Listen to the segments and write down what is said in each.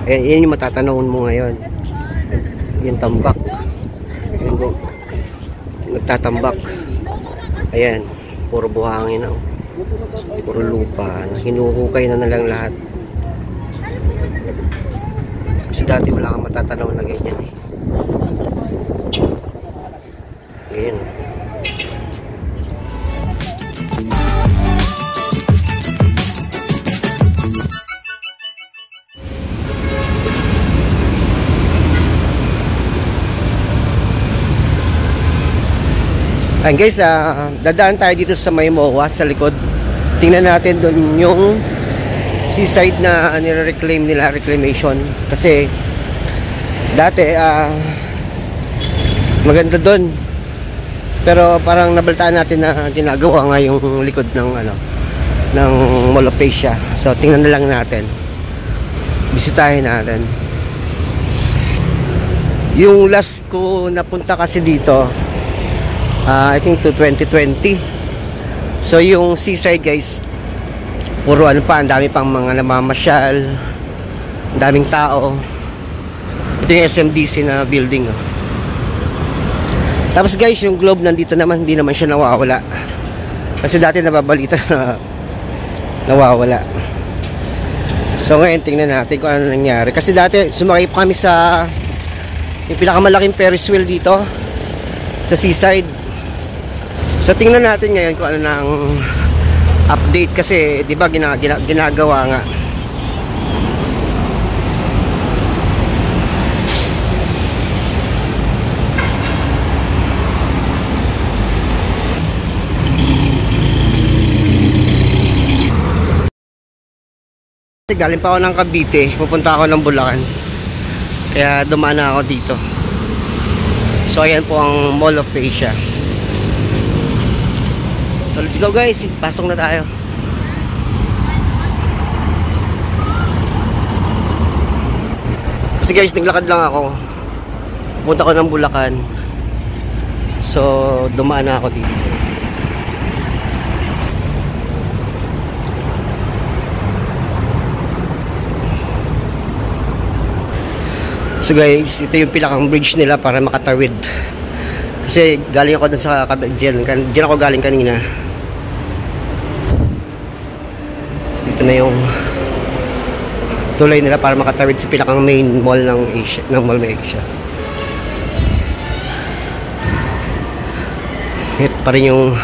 Ayan, yan yung matatanawin mo ngayon. Yung tambak. Yung nagtatambak. Ayan, puro buhangin na. Puro lupa. Hinuhukay na lang lahat. Kasi dati wala kang matatanaw na ganyan eh. Ayan. Ayan guys, dadaan tayo dito sa may MOA sa likod. Tingnan natin doon yung seaside na nire-reclaim nila, reclamation. Kasi dati maganda doon. Pero parang nabalitaan natin na ginagawa nga yung likod ng ng Mall of Asia. So tingnan na lang natin. Bisitahin natin. Yung last ko napunta kasi dito, I think to 2020. So yung seaside guys, puro ang dami pang mga namamasyal, ang daming tao. Ito yung SMDC na building. Tapos guys, yung Globe nandito naman, hindi naman siya nawawala. Kasi dati nababalita na nawawala. So ngayon tingnan natin kung ano nangyari. Kasi dati sumakay pa kami sa yung pinakamalaking Ferris wheel dito sa seaside. So tingnan natin ngayon kung ano nang update kasi 'di ba ginagawa nga. Galing pa ako ng Cavite, pupunta ako ng Bulacan. Kaya dumaan na ako dito. So ayan po ang Mall of Asia. So let's go guys, pasok na tayo. Kasi guys, naglakad lang ako. Punta ko ng Bulacan. So dumaan na ako dito. So guys, ito yung pinakang bridge nila para makatawid. Kasi galing ako dun sa diyan ako galing kanina. So, dito na yung tulay nila para makatawid sa pinakang main mall ng Asia, ng Mall of Asia. Ito pa rin yung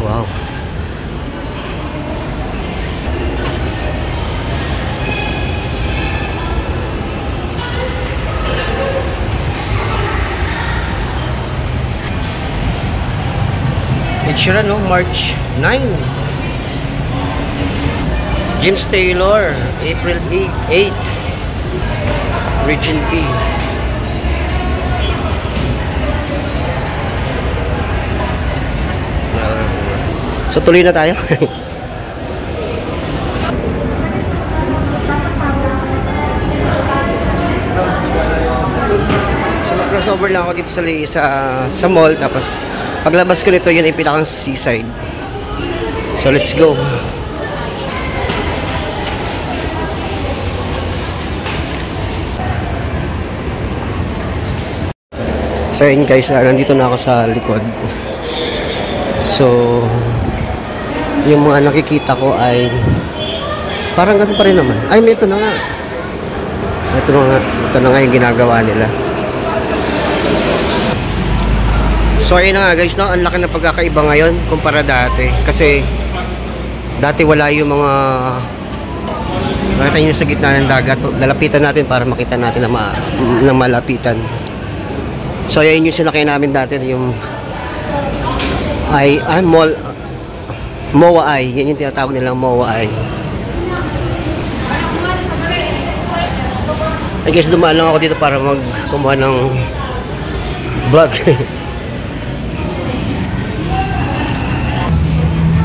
wow. Itsura no, March 9. James Taylor, April 8. Region P. So tuloy na tayo. So mag-crossover lang ako dito sa mall, tapos paglabas ko nito, yun ay pinakang seaside. So let's go. So yun guys, nandito na ako sa likod. So yung mga nakikita ko ay parang ganun pa rin naman. Ay, ito na nga. Ito na nga yung ginagawa nila. So ayun na nga guys, no? Ang laki na pagkakaiba ngayon kumpara dati. Kasi dati wala yung mga nakita nyo sa gitna ng dagat. Lalapitan natin para makita natin na malapitan. So ayun yung sinakay namin dati, yung MOA Eye. Yan yung tinatawag nilang MOA Eye. Ay guys, dumaan lang ako dito para magkumuha ng vlog.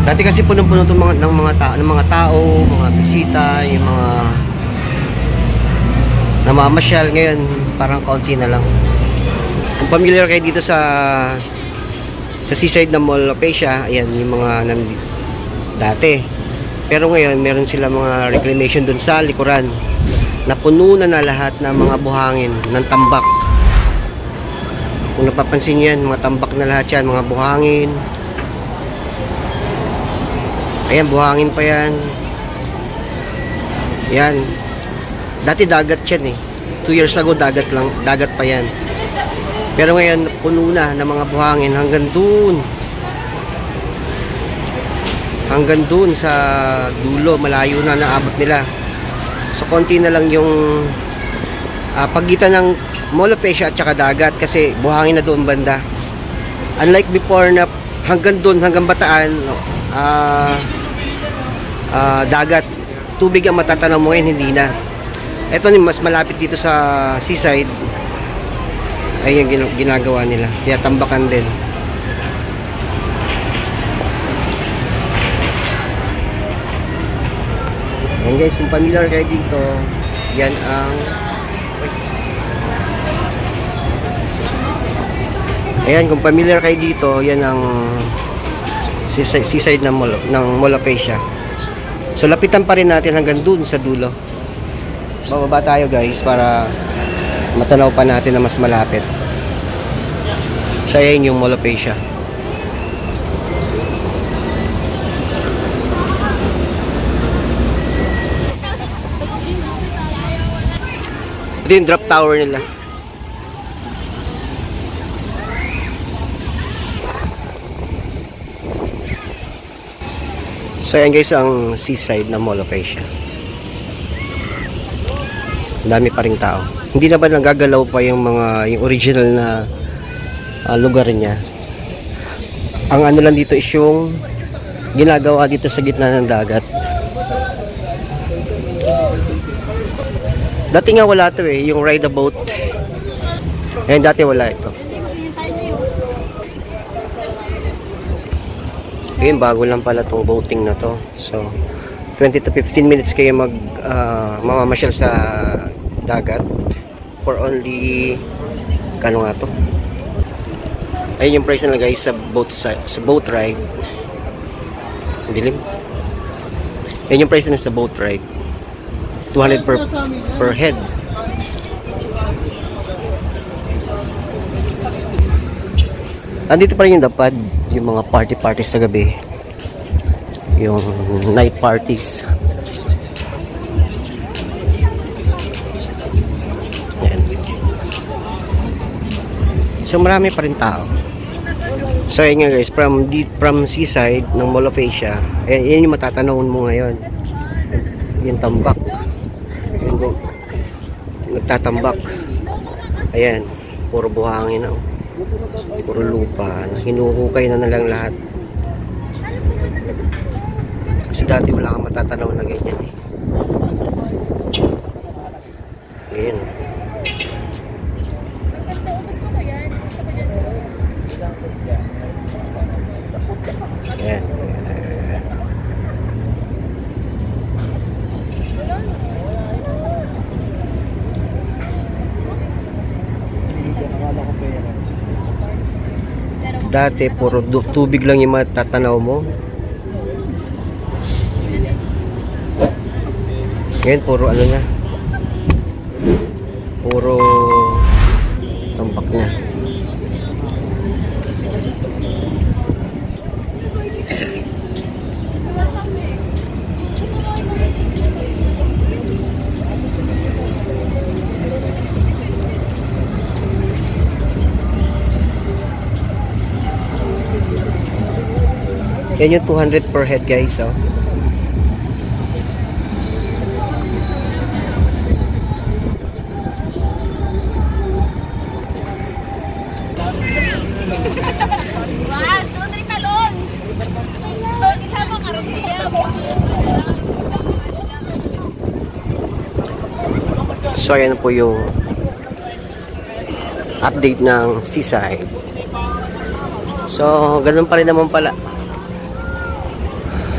Dati kasi punong-puno ng mga tao, mga bisita, yung mga namamasyal. Ngayon parang kaunti na lang. Kung familiar kayo dito sa seaside ng Mall of Asia, ayan yung mga dati. Pero ngayon, meron sila mga reclamation dun sa likuran. Napuno na lahat ng mga buhangin ng tambak. Kung napapansin yan, mga tambak na lahat yan, mga buhangin. Ayan, buhangin pa yan. Yan. Dati dagat yan eh. 2 years ago, dagat pa yan. Pero ngayon, puno na ng mga buhangin hanggang dun. Hanggang dun sa dulo, malayo na naabot nila. So konti na lang yung pagitan ng Mall of Asia at saka dagat kasi buhangin na doon banda. Unlike before na hanggang doon, hanggang Bataan, dagat, tubig ang matatanaw mo ngayon, hindi na. Ito mas malapit dito sa seaside. Ay yung ginagawa nila, kaya tambakan din. And guys, kung familiar kayo dito, yan ang ayan, kung familiar kayo dito, yan ang seaside ng Mall of Asia. So lapitan pa rin natin hanggang dun sa dulo. Bababa tayo guys para matanaw pa natin na mas malapit. So ayan yung Mall of Asia. Ito yung drop tower nila. So ayan guys ang seaside ng Mall of Asia. Dami pa ring tao. Hindi na ba nagagalaw pa yung original na lugar niya. Ang ano lang dito is yung ginagawa dito sa gitna ng dagat. Dati nga wala to eh, yung ride a boat. Ngayon dati wala ito. Ngayon bago lang pala tong boating na to. So 20 to 15 minutes kayo mamamasyal sa dagat for only kano nga to. Ayun yung price na guys sa boat ride. Dilim. Ayun yung price na sa boat ride. 200 per head. Andito pa rin yung dapat yung mga parties sa gabi, yung night parties. Yan. So marami pa rin tao. So yun nga guys, from seaside ng Mall of Asia, yan yung matatanawin mo ngayon, yung tambak, yung nagtatambak. Ayan, puro buhangin na, puro lupa, hinuhukay na lang lahat. Kasi dati wala kang matatanaw na ganyan eh. Ayan. Ayan. Dati puro tubig lang yung matatanaw mo. Ngayon puro ano na, puro tambak na. Yan yung 200 per head guys, oh. So ayan po yung update ng seaside. So ganun pa rin naman pala.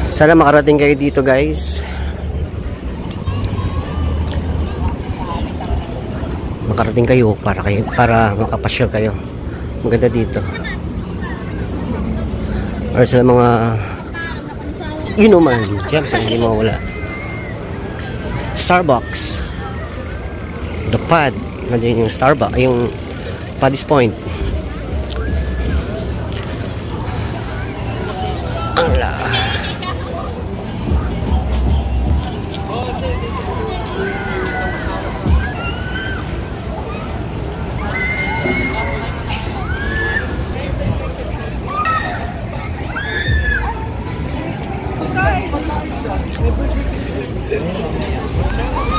Sana makarating kayo dito guys. Makarating kayo para makapasyal kayo. Maganda dito. Or sa mga inuman. Siyempre, hindi mawala. Starbucks. The Pad. Nandiyan yung Starbucks. Yung Paddy's Point. Ala.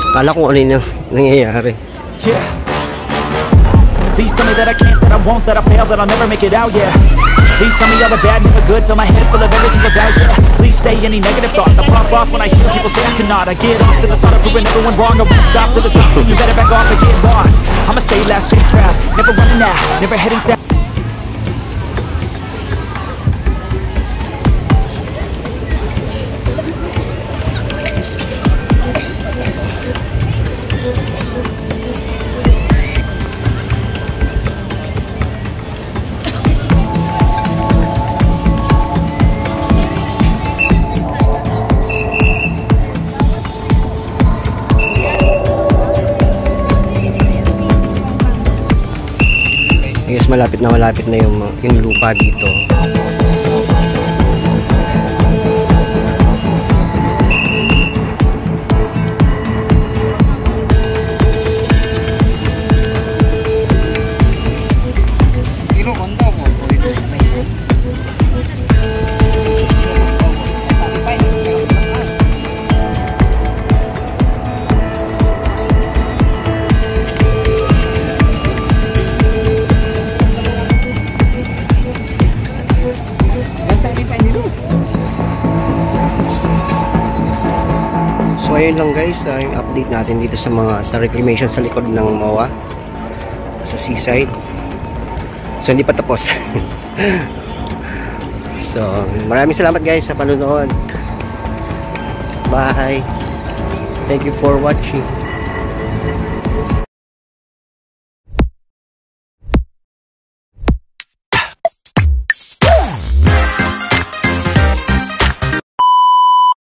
Kala ko ano yung nangyayari. Yeah. Please tell me that I can't, that I won't, that I fail, that I'll never make it out, yeah. Please tell me all the bad, never good, fill my head full of every single doubt, yeah. Please say any negative thoughts, I pop off when I hear people say I cannot. I get off to the thought of proving everyone wrong, I won't stop to the top, so you better back off and get lost. I'ma stay loud, stay proud, never running out, never heading south. I guess malapit na yung lupa dito. So ayun lang guys, yung update natin dito sa reclamation sa likod ng MOA sa seaside. So hindi pa tapos. So maraming salamat guys sa panonood. Bye. Thank you for watching.